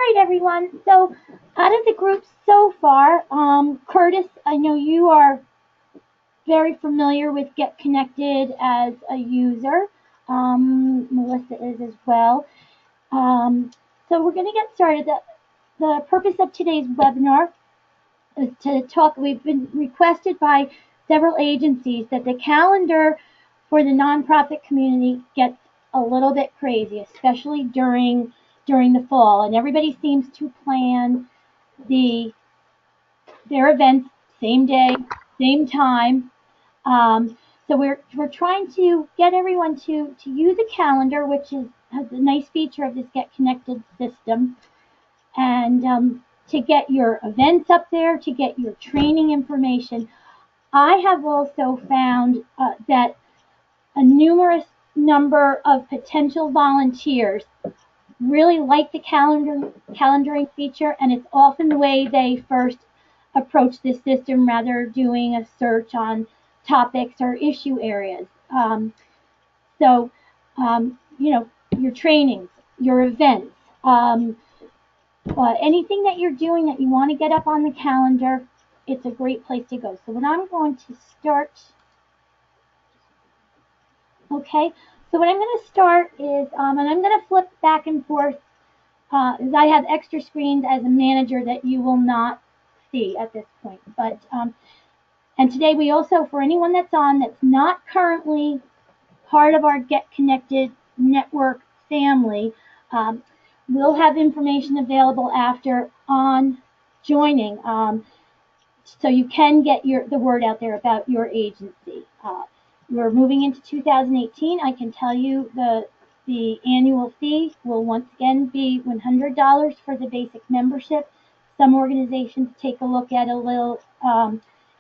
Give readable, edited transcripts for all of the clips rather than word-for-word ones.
right, everyone. So, out of the group so far, Curtis, I know you are very familiar with Get Connected as a user. Melissa is as well. So, we're going to get started. The purpose of today's webinar is to talk. We've been requested by several agencies that the calendar for the nonprofit community gets a little bit crazy, especially during the fall, and everybody seems to plan their events same day, same time. So we're trying to get everyone to use a calendar, which has a nice feature of this Get Connected system, and to get your events up there, to get your training information. I have also found that a numerous number of potential volunteers really like the calendaring feature, and it's often the way they first approach this system rather doing a search on topics or issue areas. So, your trainings, your events, anything that you're doing that you want to get up on the calendar, it's a great place to go. So what I'm going to start, okay, so what I'm going to start is, and I'm going to flip back and forth, is I have extra screens as a manager that you will not see at this point. But and today we also, for anyone that's on that's not currently part of our Get Connected network family, we'll have information available after on joining, so you can get the word out there about your agency. We're moving into 2018. I can tell you the annual fee will once again be $100 for the basic membership. Some organizations take a look at a little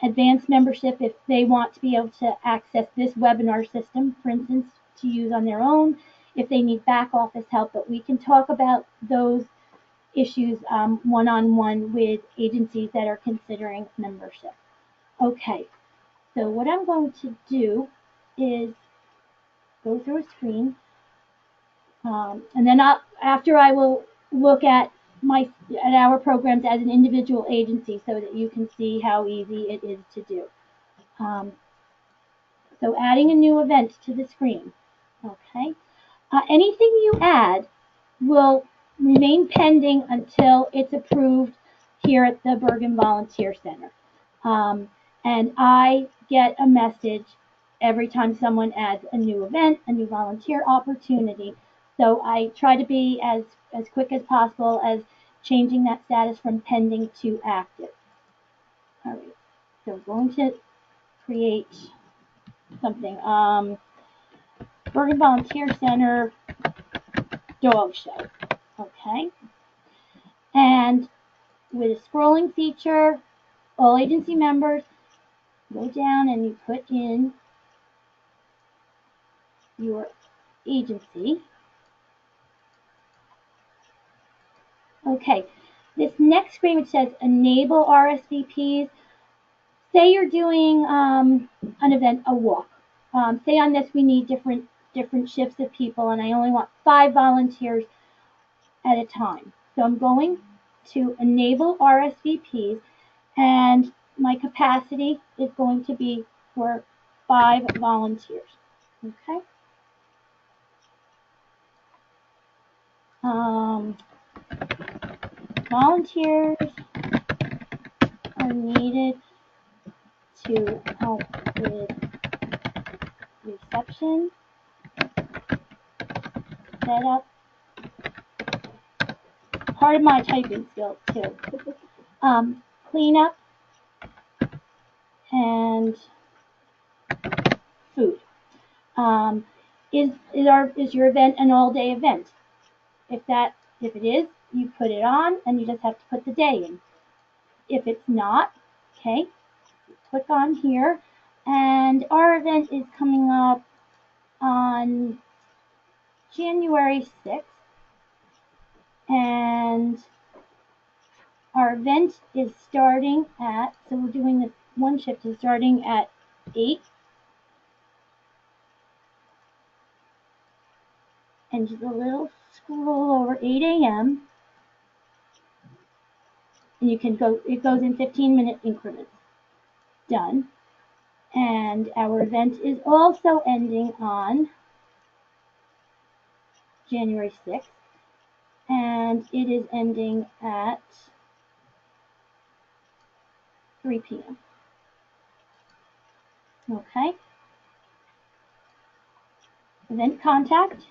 advanced membership if they want to be able to access this webinar system, for instance, to use on their own, if they need back office help. But we can talk about those issues one-on-one with agencies that are considering membership. Okay, so what I'm going to do is go through a screen, and then after I will look at our programs as an individual agency so that you can see how easy it is to do. So adding a new event to the screen. Okay, anything you add will remain pending until it's approved here at the Bergen Volunteer Center. And I get a message every time someone adds a new event, a new volunteer opportunity. So I try to be as quick as possible as changing that status from pending to active. All right, so we're going to create something. Bergen Volunteer Center dog show. Okay. And with a scrolling feature, all agency members go down and you put in your agency. Okay, this next screen which says enable RSVPs, say you're doing an event, a walk. Say on this we need different shifts of people and I only want 5 volunteers at a time. So I'm going to enable RSVPs, and my capacity is going to be for 5 volunteers. Okay. Volunteers are needed to help with reception, setup, part of my typing skills too, cleanup, and food. Is your event an all-day event? If it is, you put it on and you just have to put the day in. If it's not, okay, click on here, and our event is coming up on January 6th, and our event is starting at, so we're doing this one shift is starting at 8, and just a little scroll over, 8 a.m. and you can go, it goes in 15-minute increments. Done. And our event is also ending on January 6th, and it is ending at 3 p.m. Okay. Event contact.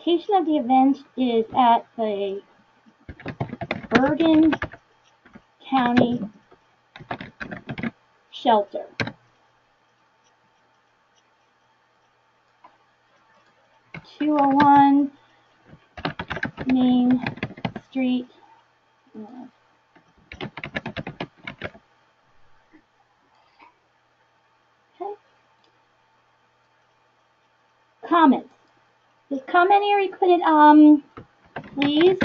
Location of the event is at the Bergen County Shelter. (201) Main Street. Okay. Comments. This comment here, you put it, please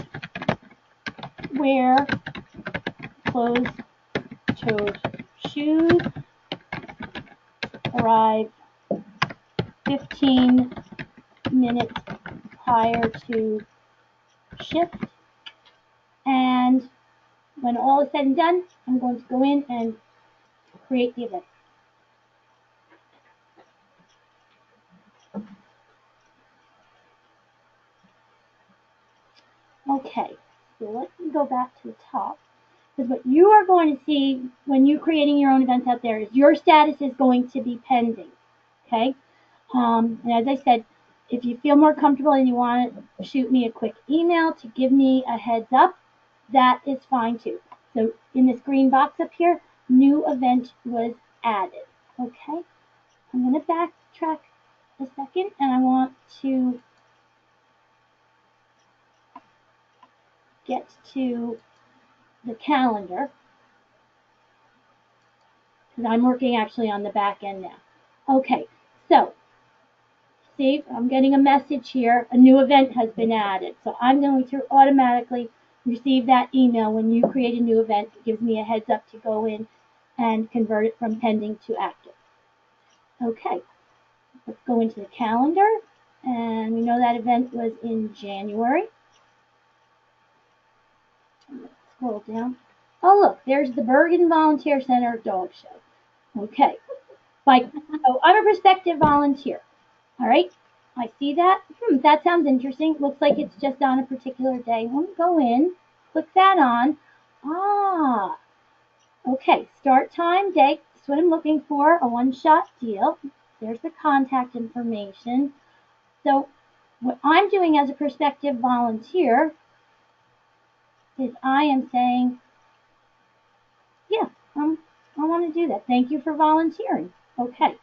wear closed-toed shoes. Arrive 15 minutes prior to shift. And when all is said and done, I'm going to go in and create the event. Okay, so let me go back to the top. Because what you are going to see when you're creating your own events out there is your status is going to be pending. Okay? And as I said, if you feel more comfortable and you want to shoot me a quick email to give me a heads up, that is fine too. So in this green box up here, new event was added. Okay? I'm going to backtrack a second, and I want to get to the calendar, because I'm working actually on the back end now. Okay, so see, I'm getting a message here, a new event has been added. So I'm going to automatically receive that email when you create a new event. It gives me a heads up to go in and convert it from pending to active. Okay, let's go into the calendar, and we know that event was in January. Let's scroll down. Oh, look, there's the Bergen Volunteer Center Dog Show. Okay, so I'm a prospective volunteer. All right, I see that. That sounds interesting. Looks like it's just on a particular day. Let me go in, click that on. Ah, okay, start time, date. That's what I'm looking for, a one-shot deal. There's the contact information. So what I'm doing as a prospective volunteer is I am saying, yeah, I want to do that. Thank you for volunteering. Okay.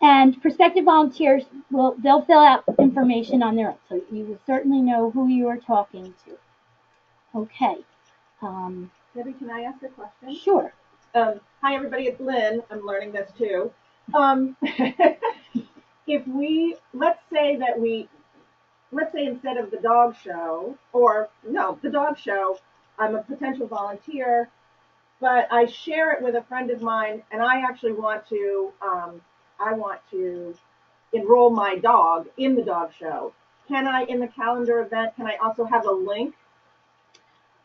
And prospective volunteers they'll fill out information on their own, so you will certainly know who you are talking to. Okay. Debbie, can I ask a question? Sure. Hi, everybody. It's Lynn. I'm learning this too. If let's say instead of the dog show, the dog show, I'm a potential volunteer, but I share it with a friend of mine, and I actually want to enroll my dog in the dog show. Can I, in the calendar event, can I also have a link?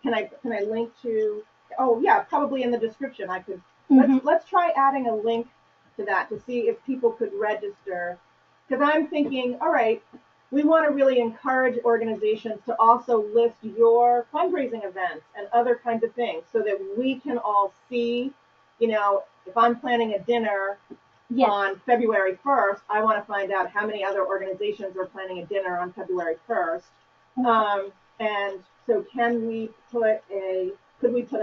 Can I link to? Oh yeah, probably in the description. I could. Let's try adding a link to that to see if people could register. Because I'm thinking, all right, we want to really encourage organizations to also list your fundraising events and other kinds of things, so that we can all see. If I'm planning a dinner. Yes. On February 1st, I want to find out how many other organizations are planning a dinner on February 1st. And so could we put a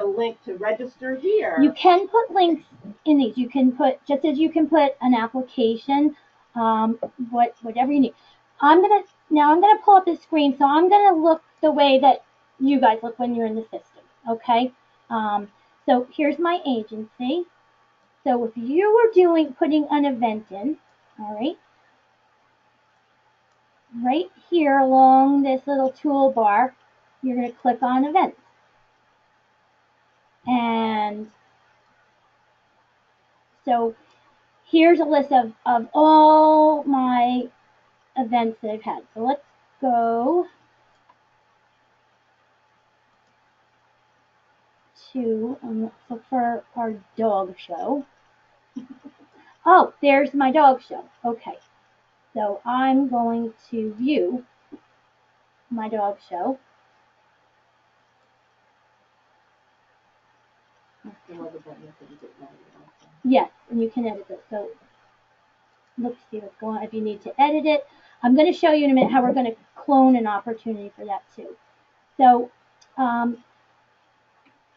link to register here? You can put links in these. You can put, just as you can put an application, whatever you need. I'm gonna pull up the screen, so I'm gonna look the way that you guys look when you're in the system. Okay. So here's my agency. So if you were putting an event in, all right, right here along this little toolbar, you're going to click on events. And so here's a list of all my events that I've had. So let's go to, let's look for our dog show. Oh, there's my dog show. Okay. So I'm going to view my dog show. Yes, and you can edit it. So let's see what's going on. If you need to edit it, I'm going to show you in a minute how we're going to clone an opportunity for that too. So,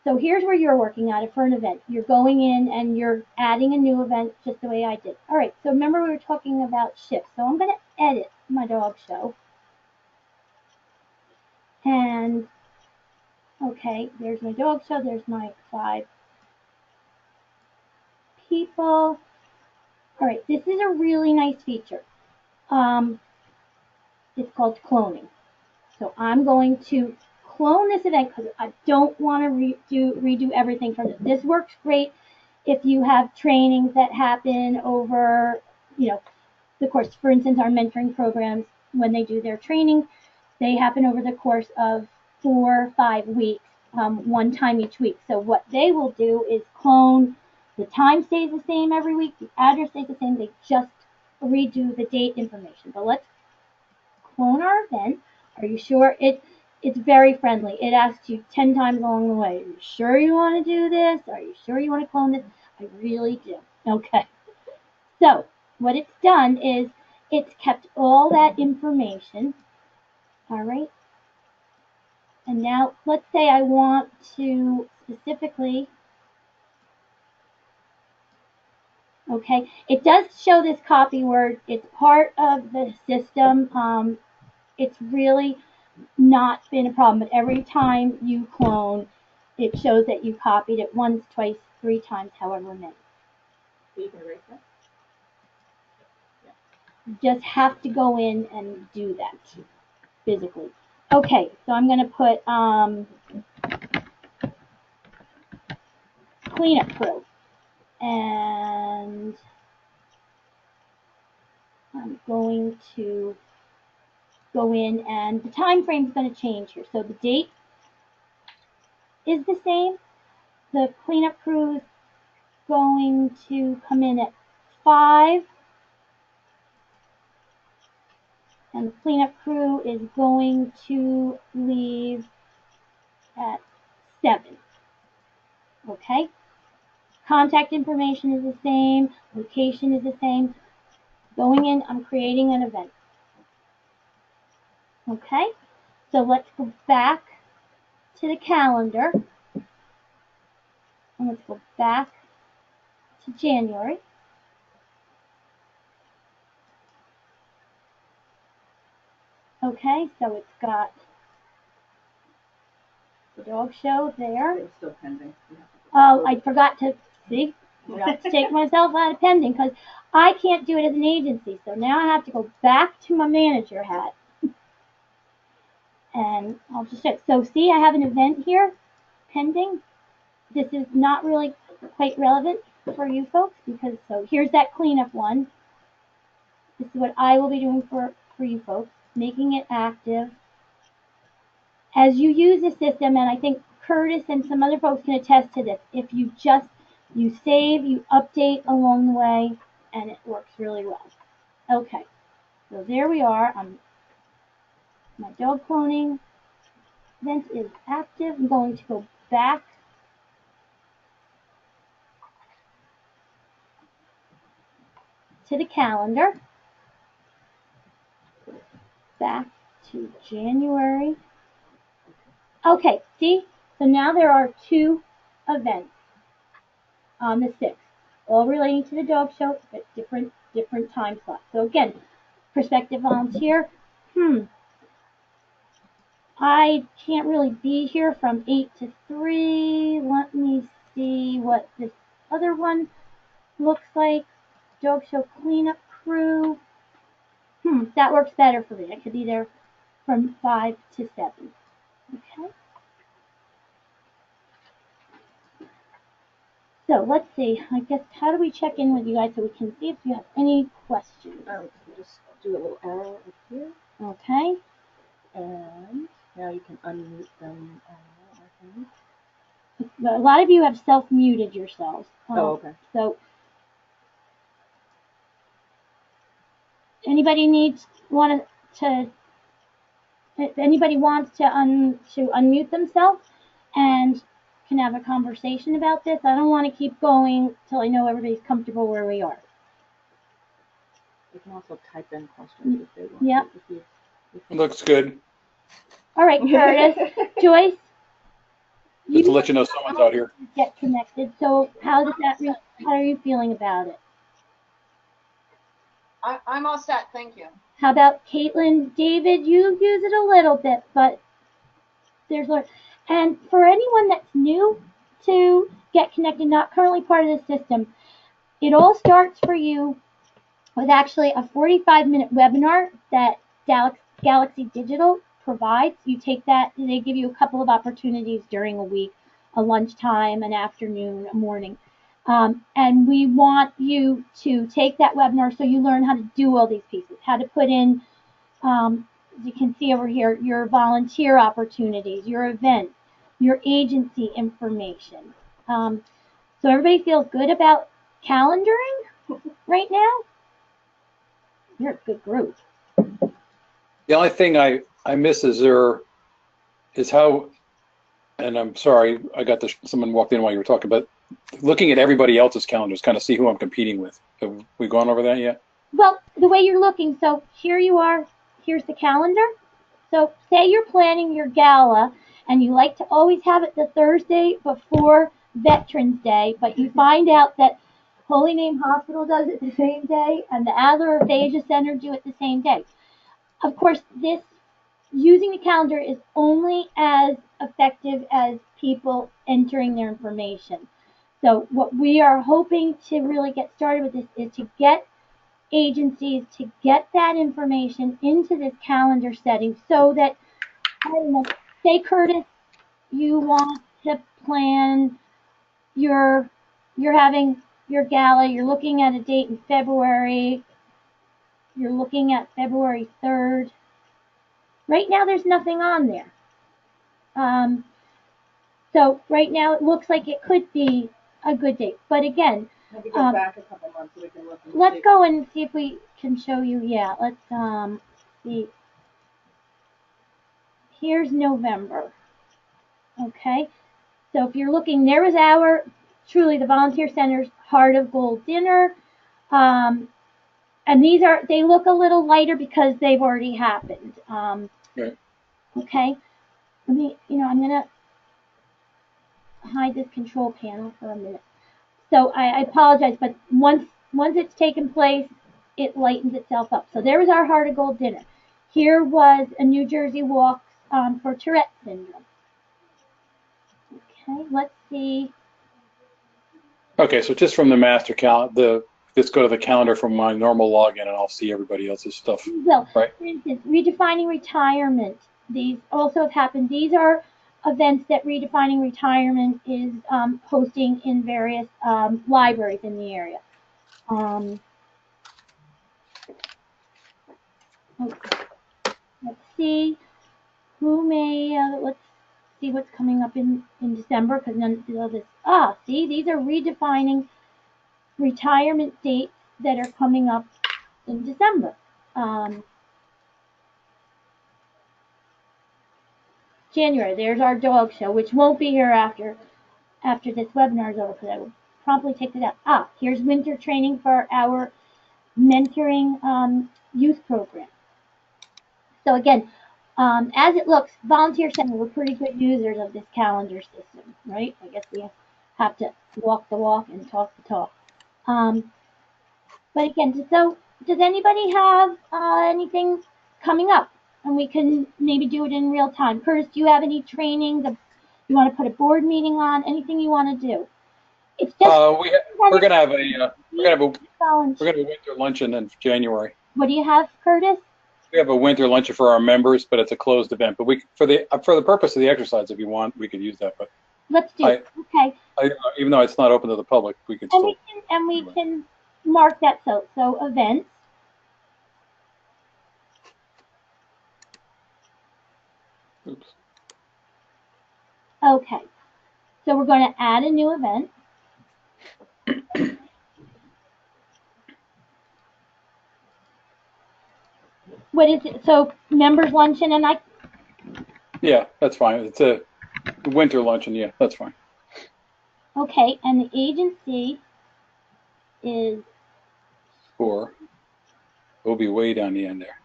so here's where you're working at it for an event. You're going in and you're adding a new event just the way I did. All right, so remember we were talking about shifts. So I'm going to edit my dog show. And, okay, there's my dog show. There's my 5 people. All right, this is a really nice feature. It's called cloning. So I'm going to clone this event because I don't want to redo everything from this. This works great if you have trainings that happen over, the course. For instance, our mentoring programs, when they do their training, they happen over the course of 4 or 5 weeks, one time each week. So what they will do is clone. The time stays the same every week. The address stays the same. They just redo the date information. But let's clone our event. Are you sure? It's very friendly. It asks you 10 times along the way. Are you sure you want to do this? Are you sure you want to clone this? I really do. Okay. So what it's done is it's kept all that information. All right. And now let's say I want to specifically, okay, it does show this copy word. It's part of the system. It's really not been a problem, but every time you clone, it shows that you copied it once, twice, 3 times, however many. So you can erase that? You just have to go in and do that physically. Okay, so I'm going to put cleanup crew, and I'm going to go in, and the time frame is going to change here. So the date is the same. The cleanup crew is going to come in at 5, and the cleanup crew is going to leave at 7. Okay? Contact information is the same. Location is the same. Going in, I'm creating an event. Okay? So let's go back to the calendar. And let's go back to January. Okay, so it's got the dog show there. It's still pending. Oh, I forgot to take myself out of pending because I can't do it as an agency. So now I have to go back to my manager hat. And I'll just check. So see, I have an event here pending. This is not really quite relevant for you folks because, so here's that cleanup one. This is what I will be doing for you folks, making it active. As you use the system, and I think Curtis and some other folks can attest to this, if you save, you update along the way, and it works really well. Okay, so there we are. My dog cloning event is active. I'm going to go back to the calendar, back to January. Okay, see? So now there are 2 events on the 6th, all relating to the dog show, but different time slots. So again, prospective volunteer, I can't really be here from 8 to 3. Let me see what this other one looks like. Dog show cleanup crew. That works better for me. I could be there from 5 to 7. Okay. So let's see. I guess, how do we check in with you guys so we can see if you have any questions? Just do a little arrow up here. Okay. And now you can unmute them. A lot of you have self-muted yourselves. Okay. So anybody if anybody wants to unmute themselves and can have a conversation about this. I don't want to keep going till I know everybody's comfortable where we are. You can also type in questions if they want. Yeah. Looks good. All right, Curtis. Joyce? Just to let you know someone's out here. Get connected. So how are you feeling about it? I'm all set, thank you. How about Caitlin? David, you use it a little bit, but there's more. And for anyone that's new to Get Connected, not currently part of the system, it all starts for you with actually a 45-minute webinar that Galaxy Digital provides. You take that, and they give you a couple of opportunities during a week, a lunchtime, an afternoon, a morning. And we want you to take that webinar so you learn how to do all these pieces, how to put in, as you can see over here, your volunteer opportunities, your events, your agency information. So everybody feels good about calendaring right now? You're a good group. The only thing I miss is how, and I'm sorry, I got someone walked in while you were talking, but looking at everybody else's calendars, kind of see who I'm competing with. Have we gone over that yet? Well, the way you're looking, so here you are, here's the calendar. So say you're planning your gala and you like to always have it the Thursday before Veterans Day, but you find out that Holy Name Hospital does it the same day and the Adler Aphasia Center do it the same day. Of course, using the calendar is only as effective as people entering their information. So what we are hoping to really get started with this is to get agencies to get that information into this calendar setting so that, I don't know, say Curtis, you want to plan you're having your gala, you're looking at a date in February, you're looking at February 3rd. Right now there's nothing on there. So right now it looks like it could be a good date. But again, maybe go back a couple months so we can look. Let's go and see if we can show you. Yeah, let's see. Here's November. Okay, so if you're looking, there was truly the Volunteer Center's Heart of Gold dinner. And they look a little lighter because they've already happened. Right. Okay, I'm gonna hide this control panel for a minute. So I apologize, but once it's taken place, it lightens itself up. So there was our Heart of Gold dinner. Here was a New Jersey walk for Tourette syndrome. Okay, let's see. Okay, so just from the master calendar, just go to the calendar from my normal login, and I'll see everybody else's stuff. So, right? For instance, Redefining Retirement. These also have happened. These are events that Redefining Retirement is hosting in various libraries in the area. Okay. Let's see let's see what's coming up in December, because none of this. See, these are Redefining Retirement dates that are coming up in December. January, there's our dog show, which won't be here after this webinar is over, because I will promptly take it out. Here's winter training for our mentoring youth program. So again, as it looks, Volunteer Center, we're pretty good users of this calendar system, right? I guess we have to walk the walk and talk the talk. But again, so does anybody have anything coming up? And we can maybe do it in real time. Curtis, do you have any training? You want to put a board meeting on? Anything you want to do? It's just we're gonna have a winter luncheon in January. What do you have, Curtis? We have a winter luncheon for our members, but it's a closed event. But we, for the purpose of the exercise, if you want, we could use that. But Let's do it. Okay. even though it's not open to the public, we could still. We can mark that so events. Oops. Okay. So we're going to add a new event. What is it? So members luncheon and I. Yeah, that's fine. It's a winter luncheon. Yeah, that's fine. Okay, and the agency is SCORE. We'll be way down the end there.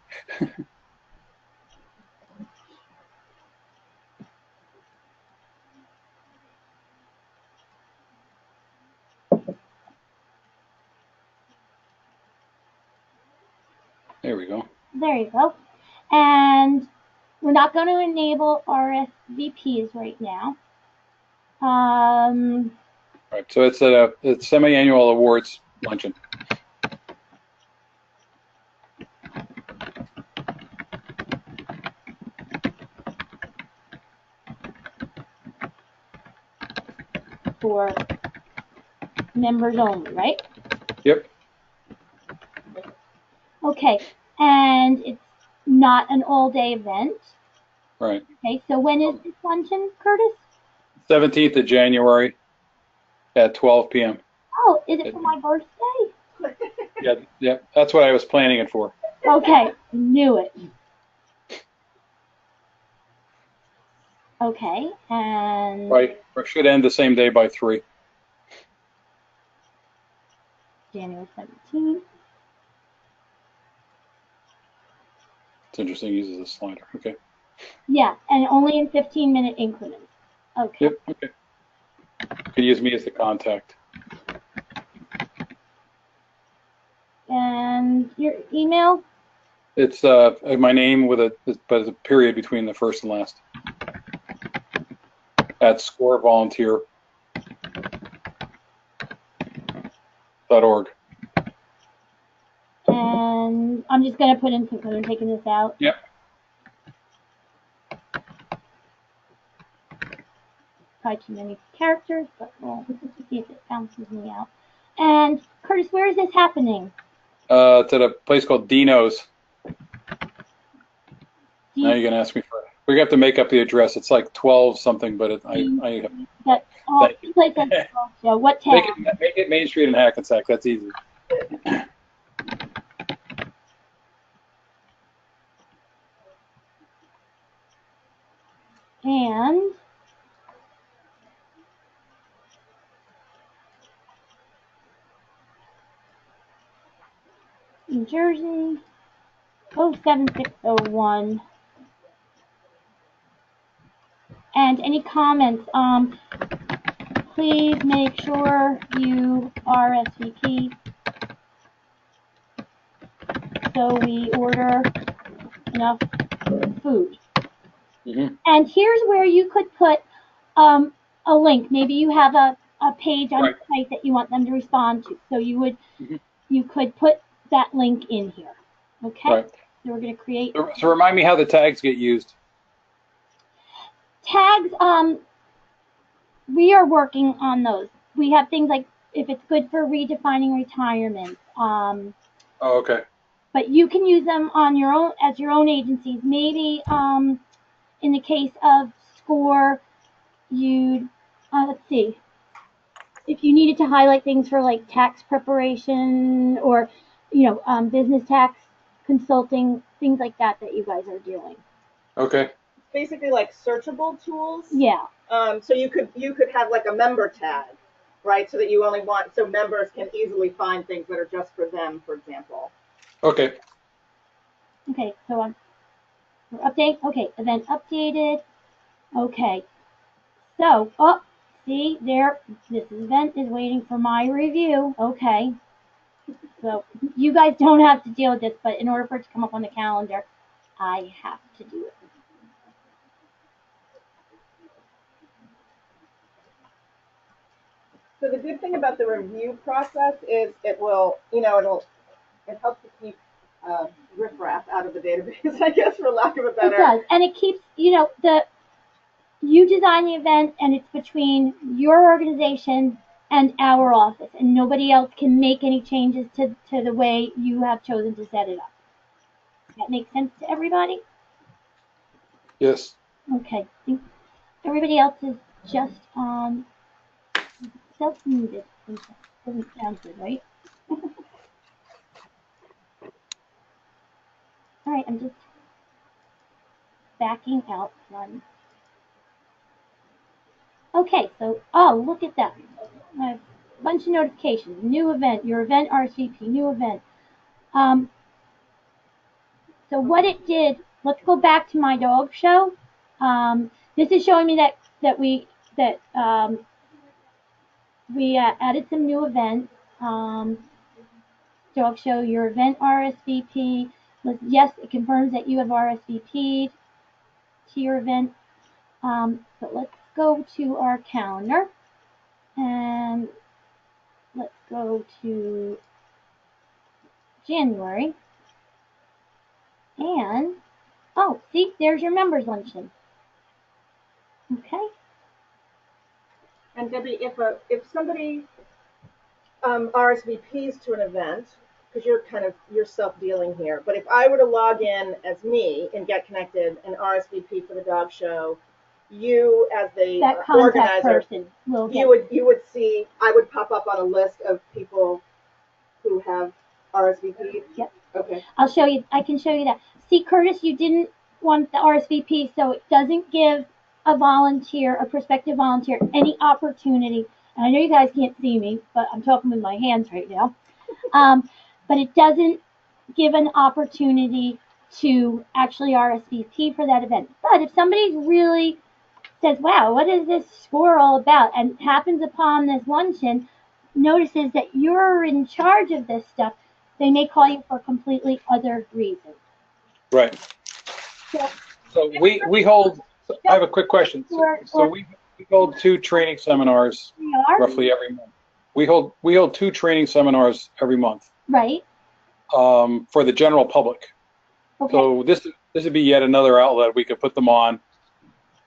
There we go. There you go. And we're not going to enable RSVPs right now. Right. So it's a semi-annual awards luncheon. For members only, right? Yep. Okay, and it's not an all-day event. Right. Okay, so when is this luncheon, Curtis? 17th of January at 12 p.m. Oh, is it for my birthday? Yeah, that's what I was planning it for. Okay, knew it. Okay, and Right. It should end the same day by 3. January 17th. It's interesting. He uses a slider. Okay. Yeah, and only in 15-minute increments. Okay. Yep. Okay. You can use me as the contact. And your email? It's my name with a period between the first and last. At scorevolunteer.org. And I'm just going to put in some code. I'm taking this out. Yep. Probably too many characters, but we'll see if it bounces me out. And Curtis, where is this happening? It's at a place called Dino's. Now you're gonna ask me for it. We have to make up the address. It's like 12 something, but That place has what tag? Make it Main Street in Hackensack. That's easy. And New Jersey, 07601. And any comments? Please make sure you RSVP so we order enough food. Mm-hmm. And here's where you could put a link. Maybe you have a page on the site that you want them to respond to. So you would you could put that link in here. Okay. Right. So we're going to create. So remind me how the tags get used. Tags. We are working on those. We have things like if it's good for redefining retirement. Oh, okay. But you can use them on your own as your own agencies. Maybe in the case of SCORE, you'd let's see. If you needed to highlight things for like tax preparation or business tax consulting, things like that you guys are doing. Okay. Basically like searchable tools. Yeah. So you could have like a member tag, right? So that you only want so members can easily find things that are just for them, for example. Okay. Okay. So update. Okay. Event updated. Okay. So see there. This event is waiting for my review. Okay. So you guys don't have to deal with this, but in order for it to come up on the calendar, I have to do it. So the good thing about the review process is it helps to keep riffraff out of the database, I guess, for lack of a It better. does, and it keeps, you design the event, and it's between your organization and our office, and nobody else can make any changes to the way you have chosen to set it up. Does that make sense to everybody? Yes. Okay. I think everybody else is just self-muted. Doesn't sound good, right? All right, I'm just backing out one. Okay, so, oh, look at that. I have a bunch of notifications. New event, your event RSVP, new event. So what it did, let's go back to my dog show. This is showing me that we added some new events. Dog show, your event RSVP. Yes, it confirms that you have RSVP'd to your event. But let's go to our calendar, and let's go to January. And, oh, see, there's your members luncheon. Okay. And Debbie, if somebody RSVPs to an event, because you're self-dealing here, but if I were to log in as me and get connected and RSVP for the dog show, you as the That contact organizer, person will get. you would see, I would pop up on a list of people who have RSVP'd. Yep. Okay. I'll show you. I can show you that. See, Curtis, you didn't want the RSVP, so it doesn't give a volunteer, a prospective volunteer, any opportunity. And I know you guys can't see me, but I'm talking with my hands right now. But it doesn't give an opportunity to actually RSVP for that event. But if somebody really says, wow, what is this score all about, and happens upon this luncheon, notices that you're in charge of this stuff, they may call you for completely other reasons. Right. So we hold, I have a quick question. So we hold 2 training seminars roughly every month. We hold 2 training seminars every month. Right. For the general public. Okay. So this would be yet another outlet we could put them on,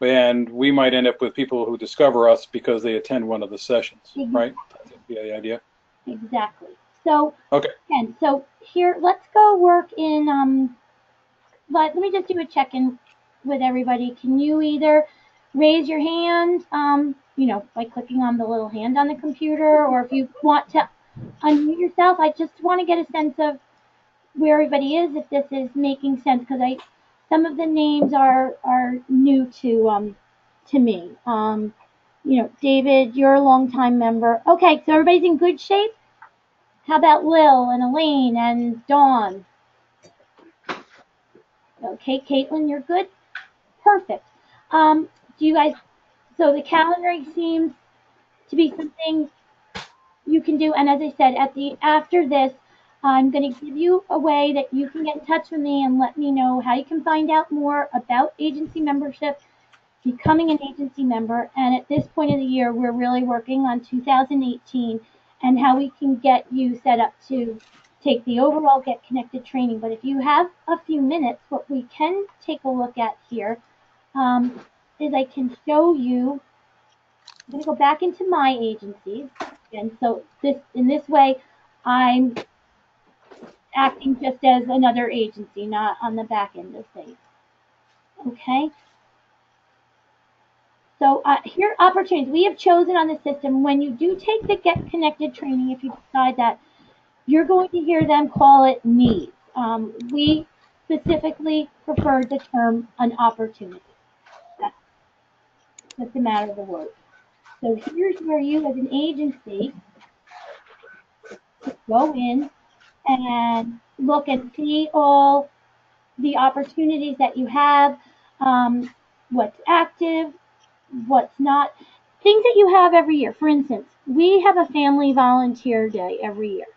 and we might end up with people who discover us because they attend one of the sessions, right? That's the idea. Exactly. So, okay. And so here, let's go work in, let me just do a check-in with everybody. Can you either raise your hand, by clicking on the little hand on the computer, or if you want to unmute yourself, I just want to get a sense of where everybody is, if this is making sense, because some of the names are new to me. David, you're a longtime member. Okay, so everybody's in good shape? How about Lil and Elaine and Dawn? Okay, Caitlin, you're good? Perfect. Do you guys, so the calendaring seems to be something you can do, and as I said, after this, I'm going to give you a way that you can get in touch with me and let me know how you can find out more about agency membership, becoming an agency member, and at this point of the year, we're really working on 2018 and how we can get you set up to take the overall Get Connected training. But if you have a few minutes, what we can take a look at here is I can show you. I'm going to go back into my agencies, and so in this way, I'm acting just as another agency, not on the back end of things. Okay. So here are opportunities. We have chosen on the system, when you do take the Get Connected training, if you decide that, you're going to hear them call it needs. We specifically prefer the term an opportunity. That's a matter of the word. So here's where you as an agency go in and look and see all the opportunities that you have, what's active, what's not, things that you have every year. For instance, we have a family volunteer day every year.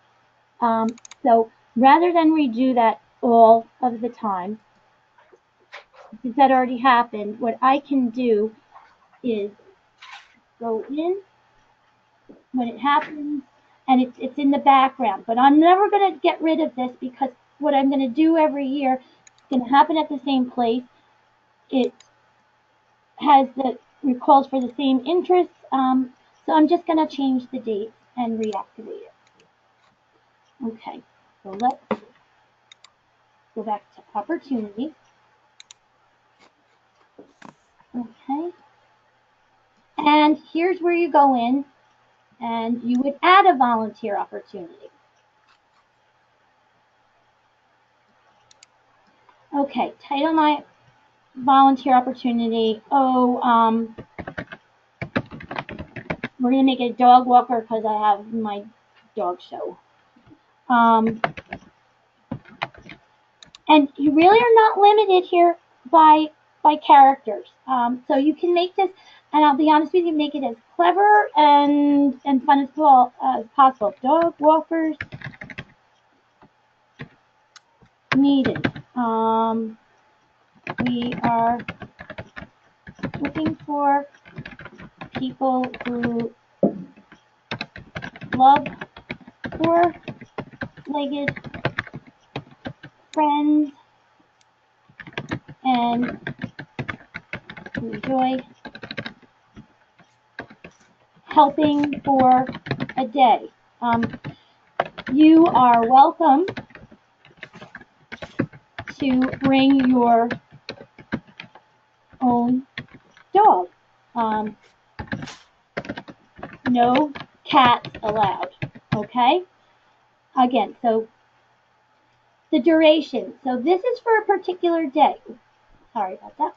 So rather than redo that all of the time, since that already happened, what I can do is go in when it happens, and it's in the background. But I'm never going to get rid of this because what I'm going to do every year. It's going to happen at the same place. It has it calls for the same interests. So I'm just going to change the date and reactivate it. Okay, so let's go back to opportunities. Okay, and here's where you go in and you would add a volunteer opportunity. Okay, title my volunteer opportunity. Oh, we're gonna make it a dog walker because I have my dog show. And you really are not limited here by characters. So you can make this, and I'll be honest with you, make it as clever and fun as possible. Dog walkers needed. We are looking for people who love four-legged friends and enjoy helping for a day. You are welcome to bring your own dog. No cats allowed. Okay? Again, so the duration. So this is for a particular day. Sorry about that.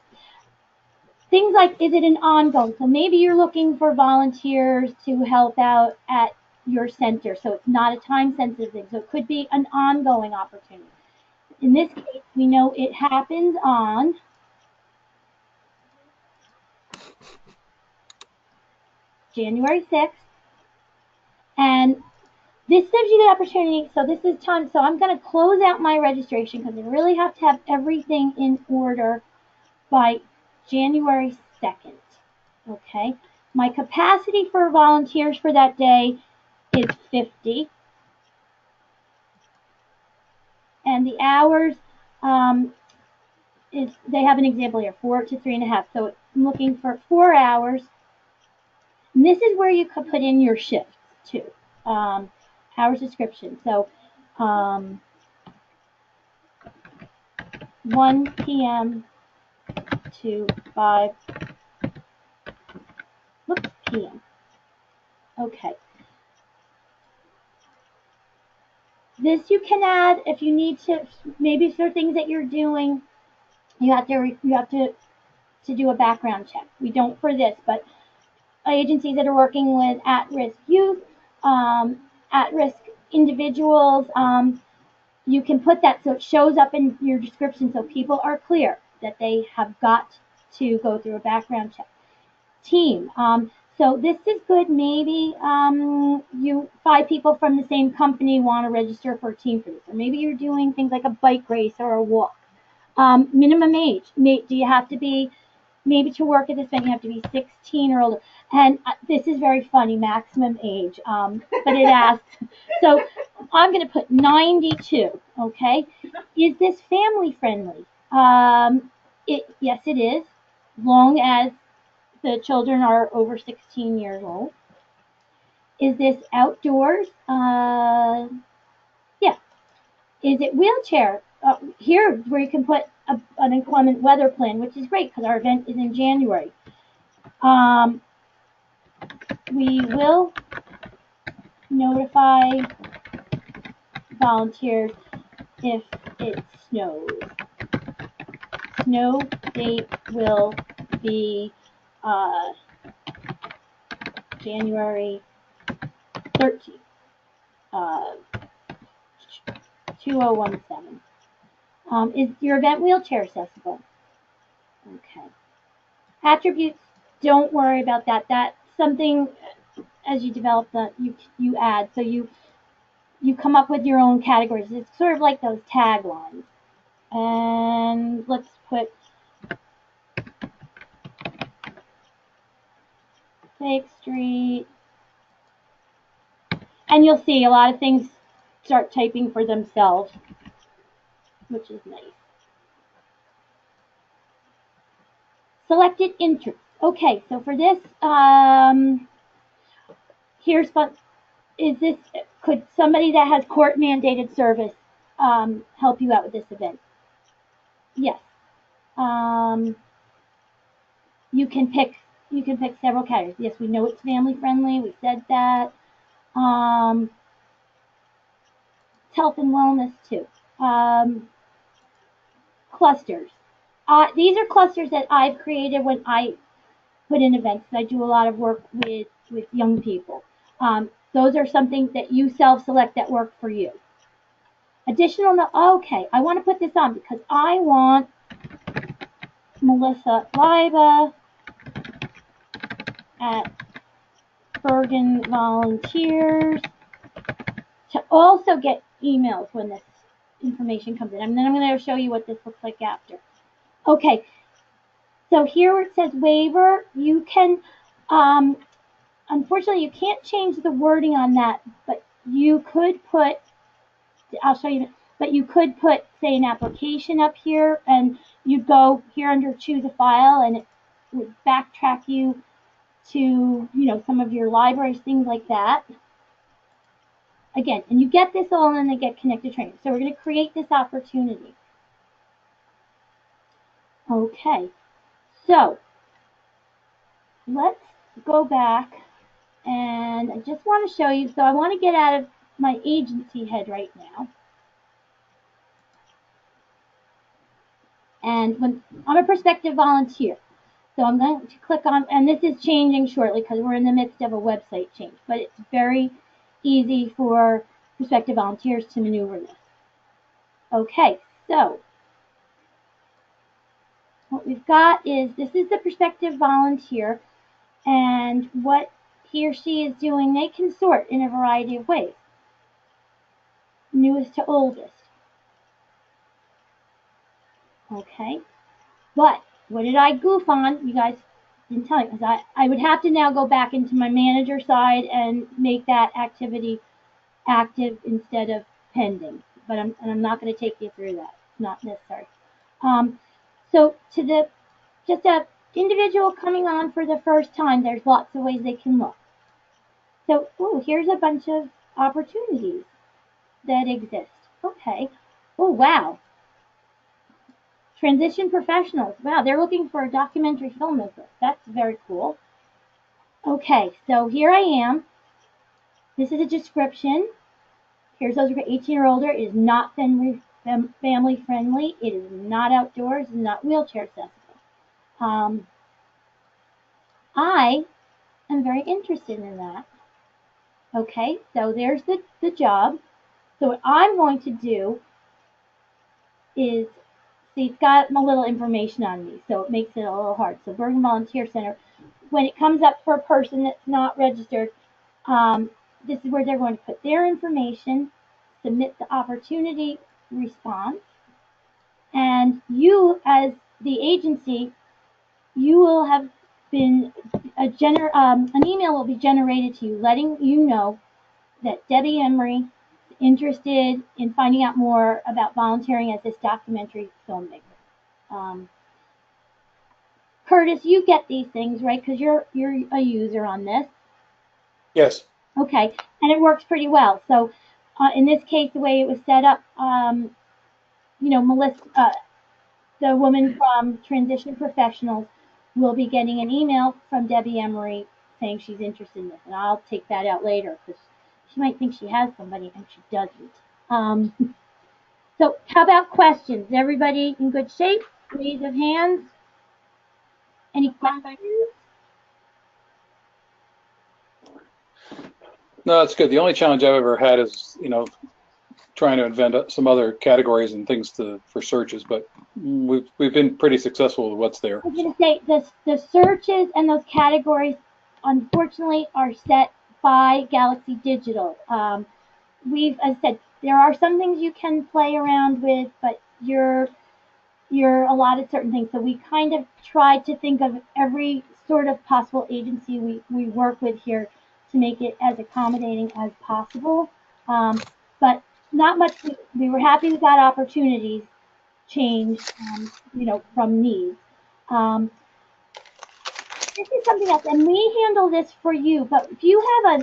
Things like, is it an ongoing? So maybe you're looking for volunteers to help out at your center. So it's not a time-sensitive thing. So it could be an ongoing opportunity. In this case, we know it happens on January 6th. And this gives you the opportunity. So this is time. So I'm going to close out my registration because I really have to have everything in order by January 2nd. Okay. My capacity for volunteers for that day is 50. And the hours, they have an example here, 4 to 3.5. So I'm looking for 4 hours. And this is where you could put in your shifts too. Hours description. So 1 p.m. to 5 p.m. Okay. This you can add if you need to. Maybe for things that you're doing, you have to do a background check. We don't for this, but agencies that are working with at-risk youth, at-risk individuals, you can put that so it shows up in your description so people are clear that they have got to go through a background check. Team. So this is good. Maybe 5 people from the same company want to register for a team for this. Or maybe you're doing things like a bike race or a walk. Minimum age. Do you have to be, maybe to work at this event, you have to be 16 or older. And this is very funny, maximum age. But it asks. So I'm going to put 92. Okay. Is this family friendly? Yes, it is. Long as the children are over 16 years old. Is this outdoors? Yeah. Is it wheelchair? Here, where you can put an inclement weather plan, which is great because our event is in January. We will notify volunteers if it snows. Snow date will be January 13th, 2017. Is your event wheelchair accessible? Okay. Attributes, don't worry about that. That's something as you develop that you add. So you come up with your own categories. It's sort of like those taglines. And let's put Lake Street. And you'll see a lot of things start typing for themselves. which is nice. Selected interests. Okay, so for this, here's what is this? Could somebody that has court mandated service help you out with this event? Yes. You can pick several categories. Yes, we know it's family friendly. We said that. Health and wellness too. Clusters. These are clusters that I've created when I put in events. I do a lot of work with young people. Those are something that you self-select that work for you. Additional, okay, I want to put this on because I want Melissa Liba at Bergen Volunteers to also get emails when this information comes in. And then I'm going to show you what this looks like after. Okay, so here where it says waiver, you can, unfortunately, you can't change the wording on that, but you could put, I'll show you, but you could put, say, an application up here, and you'd go here under choose a file, and it would backtrack you to, some of your libraries, things like that. Again, and you get this all in the Get Connected training. So we're going to create this opportunity. Okay, so let's go back, and I just want to show you. So I want to get out of my agency head right now. And when I'm a prospective volunteer, so I'm going to click on, and this is changing shortly because we're in the midst of a website change, but it's very easy for prospective volunteers to maneuver this. Okay, so what we've got is, this is the prospective volunteer, and what he or she is doing, they can sort in a variety of ways. Newest to oldest. Okay, but what did I goof on? You guys didn't tell me, because I would have to now go back into my manager side and make that activity active instead of pending. But I'm not going to take you through that. It's not necessary. So to just a individual coming on for the first time, there's lots of ways they can look. So, here's a bunch of opportunities that exist. Okay. Oh, wow. Transition professionals. Wow, they're looking for a documentary filmmaker. That's very cool. Okay, so here I am. This is a description. Here's those for 18 or older. It is not family friendly. It is not outdoors. It is not wheelchair accessible. I am very interested in that. Okay, so there's the job. So what I'm going to do is, see, it's got my little information on me, so it makes it a little hard. So Bergen Volunteer Center, when it comes up for a person that's not registered, this is where they're going to put their information, submit the opportunity response, and you, as the agency, you will have been, an email will be generated to you letting you know that Debbie Emery is interested in finding out more about volunteering as this documentary filmmaker. Curtis, you get these things, right? Because you're a user on this. Yes. Okay, and it works pretty well. So in this case, the way it was set up, Melissa, the woman from Transition Professionals, will be getting an email from Debbie Emery saying she's interested in this, and I'll take that out later because she might think she has somebody and she doesn't. So how about questions? Everybody in good shape? Raise of hands. Any questions? No, that's good. The only challenge I've ever had is, trying to invent some other categories and things for searches, but we've been pretty successful with what's there. I was going to say the searches and those categories, unfortunately, are set by Galaxy Digital. As I said, there are some things you can play around with, but you're allotted certain things. So we kind of tried to think of every sort of possible agency we work with here to make it as accommodating as possible. But not much. We were happy we got opportunities. changed, from needs. Um, this is something else, and we handle this for you, but if you have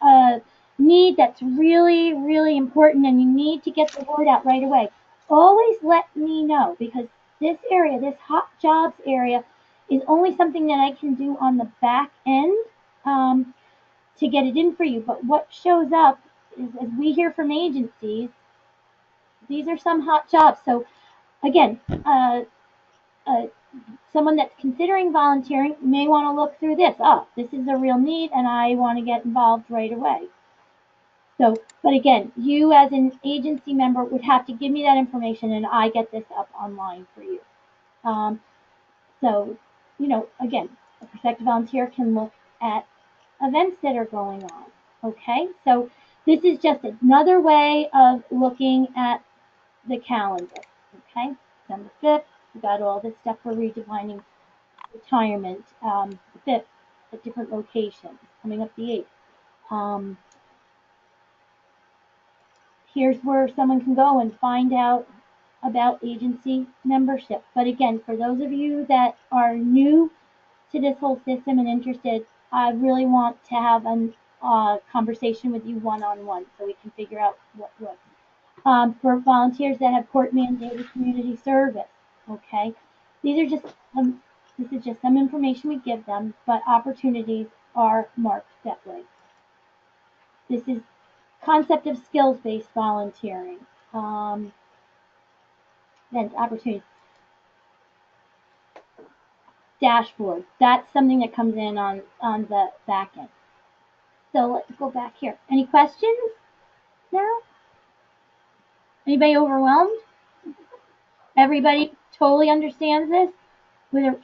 a need that's really, really important and you need to get the word out right away, always let me know, because this area, this hot jobs area, is only something that I can do on the back end to get it in for you. But what shows up is, as we hear from agencies, these are some hot jobs. So again, uh, someone that's considering volunteering may want to look through this. Oh, this is a real need and I want to get involved right away. So, but again, you as an agency member would have to give me that information and I get this up online for you. So, again, a prospective volunteer can look at events that are going on. Okay, so this is just another way of looking at the calendar. Okay, December 5th, we got all this stuff for redefining retirement, the 5th, at different locations, coming up the 8th. Here's where someone can go and find out about agency membership. But again, for those of you that are new to this whole system and interested, I really want to have a conversation with you one-on-one so we can figure out what works. For volunteers that have court-mandated community service, okay? This is just some information we give them, but opportunities are marked that way. This is concept of skills-based volunteering. Then opportunities. Dashboard. That's something that comes in on the back end. So let's go back here. Any questions now? Anybody overwhelmed? Everybody totally understands this?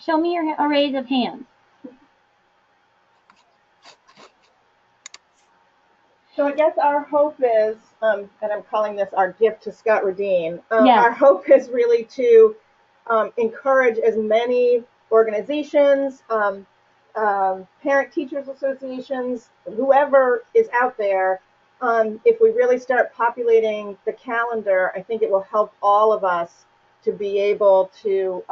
Show me your arrays of hands. So I guess our hope is, and I'm calling this our gift to Scott Radine. Yes. Our hope is really to encourage as many organizations, parent teachers associations, whoever is out there. If we really start populating the calendar, I think it will help all of us to be able to,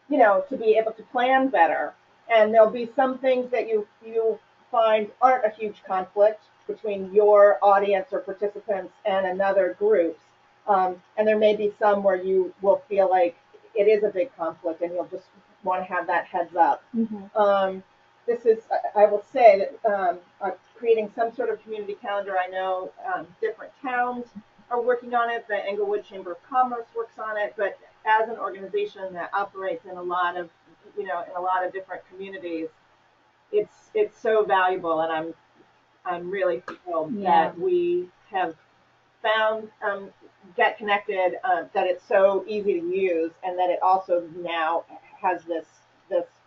to plan better. And there'll be some things that you find aren't a huge conflict between your audience or participants and another group's. And there may be some where you will feel like it is a big conflict and you'll just want to have that heads up. Mm-hmm. This is, I will say that creating some sort of community calendar, I know different towns are working on it. The Englewood Chamber of Commerce works on it, but as an organization that operates in a lot of, in a lot of different communities, it's so valuable, and I'm really thrilled that we have found Get Connected, that it's so easy to use, and that it also now has this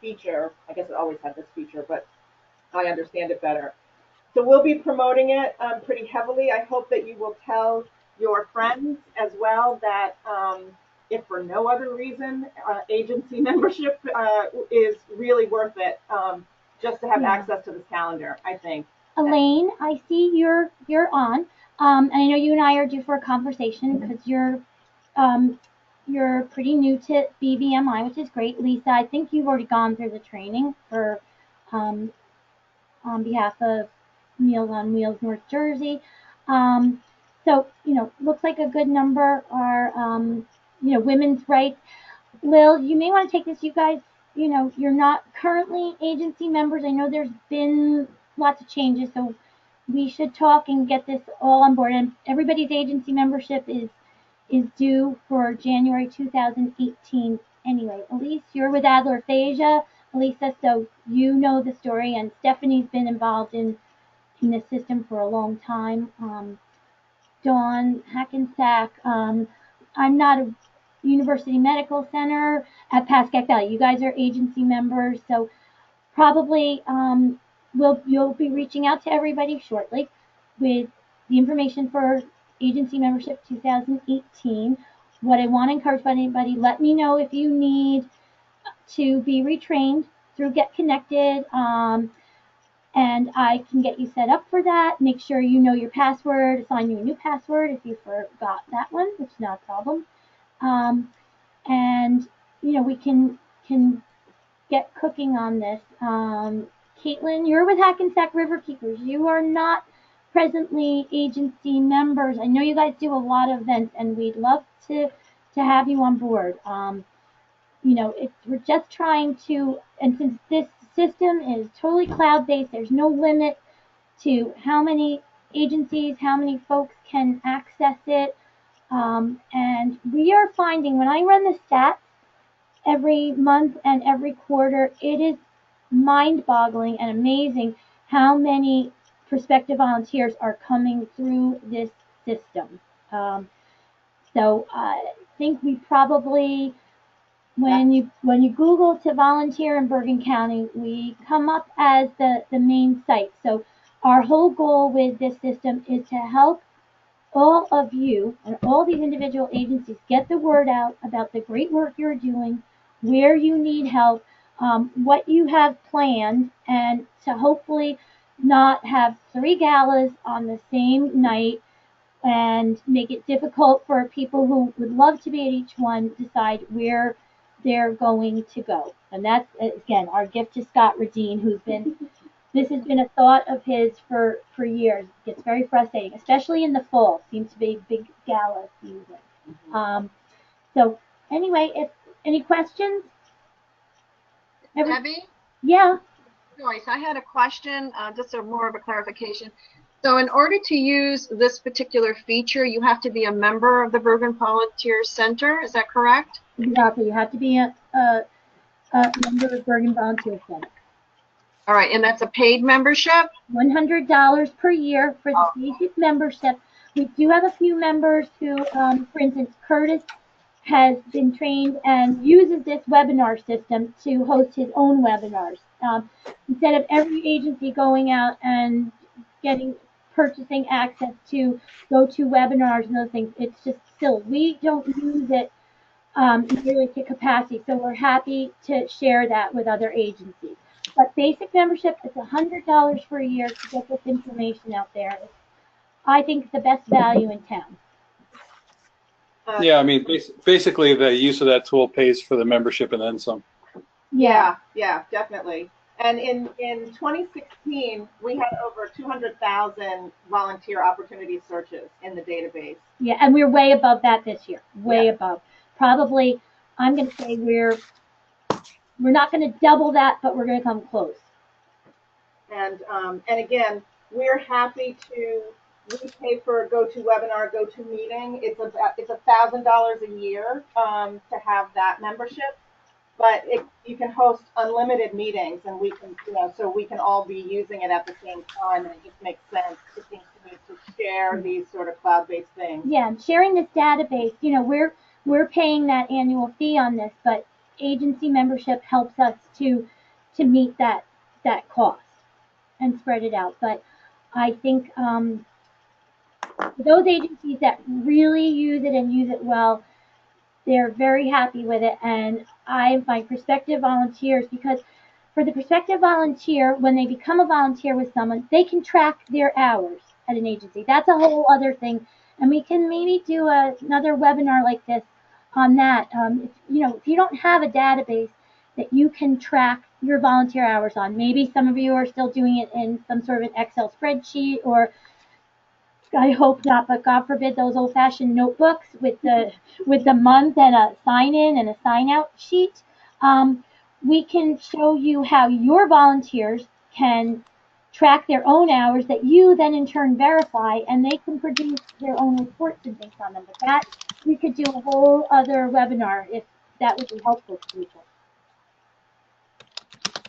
feature. I guess it always had this feature, but I understand it better. So we'll be promoting it pretty heavily. I hope that you will tell your friends as well that if for no other reason, agency membership is really worth it, just to have access to this calendar, I think. Elaine, I see you're on. And I know you and I are due for a conversation because you're pretty new to BVMI, which is great. Lisa, I think you've already gone through the training for on behalf of Meals on Wheels North Jersey. So, looks like a good number are, women's rights. Lil, you may want to take this. You guys, you're not currently agency members. I know there's been lots of changes, so we should talk and get this all on board. And everybody's agency membership is due for January 2018 anyway. Elise, you're with Adler Phasia, Elisa, so you know the story, and Stephanie's been involved in this system for a long time. Dawn Hackensack, I'm not a University Medical Center at Pascack Valley. You guys are agency members, so probably you'll be reaching out to everybody shortly with the information for agency membership 2018. What I want to encourage anybody, let me know if you need to be retrained through Get Connected, and I can get you set up for that. Make sure you know your password, assign you a new password if you forgot that one, which is not a problem. and we can get cooking on this. Caitlin, you're with Hackensack River Keepers. You are not presently agency members. I know you guys do a lot of events, and we'd love to have you on board. We're just trying to, and since this system is totally cloud-based, there's no limit to how many agencies, how many folks can access it. And we are finding, when I run the stats every month and every quarter, it is mind-boggling and amazing how many prospective volunteers are coming through this system. So I think we probably, when you Google to volunteer in Bergen County, we come up as the main site. So our whole goal with this system is to help all of you and all these individual agencies get the word out about the great work you're doing, where you need help, what you have planned, and to hopefully not have 3 galas on the same night and make it difficult for people who would love to be at each one decide where they're going to go. And that's, again, our gift to Scott Radine, who's been, this has been a thought of his for years. It gets very frustrating, especially in the fall. Seems to be big gala season. So anyway, if any questions? Debbie? Yeah. Joyce, I had a question, just more of a clarification. So in order to use this particular feature, you have to be a member of the Bergen Volunteer Center, is that correct? Exactly. You have to be a member of Bergen Volunteer Center. All right, and that's a paid membership? $100 per year for the basic membership. We do have a few members who, for instance, Curtis has been trained and uses this webinar system to host his own webinars. Instead of every agency going out and purchasing access to GoToWebinars and those things, it's just silly. We don't use it nearly to capacity, so we're happy to share that with other agencies. But basic membership is $100 for a year to get this information out there. I think it's the best value in town. Yeah, I mean, basically the use of that tool pays for the membership and then some. Yeah, definitely. And in 2016, we had over 200,000 volunteer opportunity searches in the database. Yeah, and we're way above that this year. Way above. Probably, I'm going to say we're not going to double that, but we're going to come close. And again, we're happy to pay for GoToWebinar, GoToMeeting. It's $1,000 a year to have that membership. But you can host unlimited meetings, and we can, so we can all be using it at the same time, and it just makes sense, it seems to me, to share these sort of cloud-based things. Yeah, and sharing this database, we're paying that annual fee on this, but agency membership helps us to meet that cost and spread it out. But I think those agencies that really use it and use it well, they're very happy with it, and my prospective volunteers, because for the prospective volunteer, when they become a volunteer with someone, they can track their hours at an agency. That's a whole other thing, and we can maybe do another webinar like this on that. If you don't have a database that you can track your volunteer hours on, maybe some of you are still doing it in some sort of an Excel spreadsheet, or I hope not, but God forbid, those old-fashioned notebooks with the month and a sign-in and a sign-out sheet. We can show you how your volunteers can track their own hours that you then in turn verify, and they can produce their own reports and things on them. But that, we could do a whole other webinar if that would be helpful to people.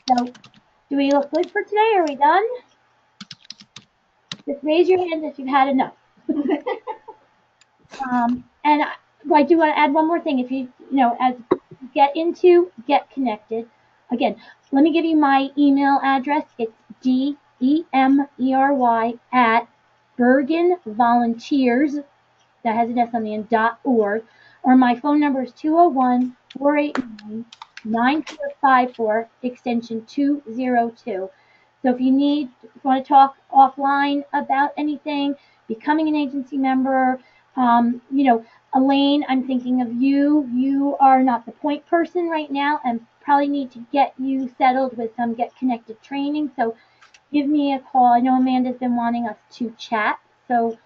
So, do we look good for today? Are we done? Just raise your hand if you've had enough. And I do want to add one more thing. If you get connected. Again, let me give you my email address. It's DEMERY@BergenVolunteers, that has an S on the end, .org, or my phone number is 201-489-9454, extension 202. So if you want to talk offline about anything, becoming an agency member, Elaine, I'm thinking of you. You are not the point person right now and probably need to get you settled with some Get Connected training. So give me a call. I know Amanda's been wanting us to chat, so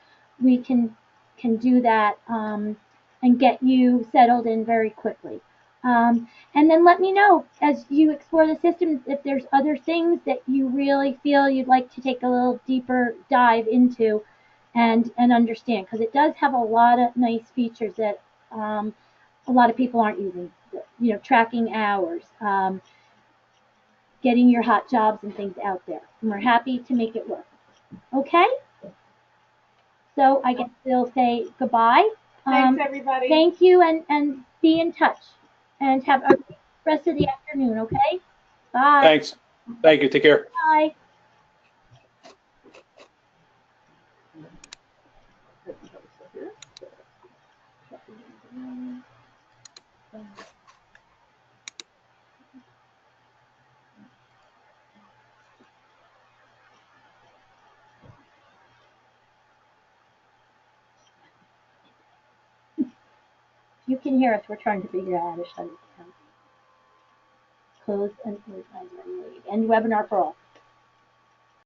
we can do that and get you settled in very quickly. And then let me know as you explore the system if there's other things that you really feel you'd like to take a little deeper dive into and understand, because it does have a lot of nice features that a lot of people aren't using. You know, tracking hours, getting your hot jobs and things out there. And we're happy to make it work. Okay? So I guess we'll say goodbye. Thanks, everybody. Thank you, and be in touch. And have a great rest of the afternoon, okay? Bye. Thanks. Thank you. Take care. Bye. You can hear us. We're trying to figure out how to shut it down. Close and end webinar for all.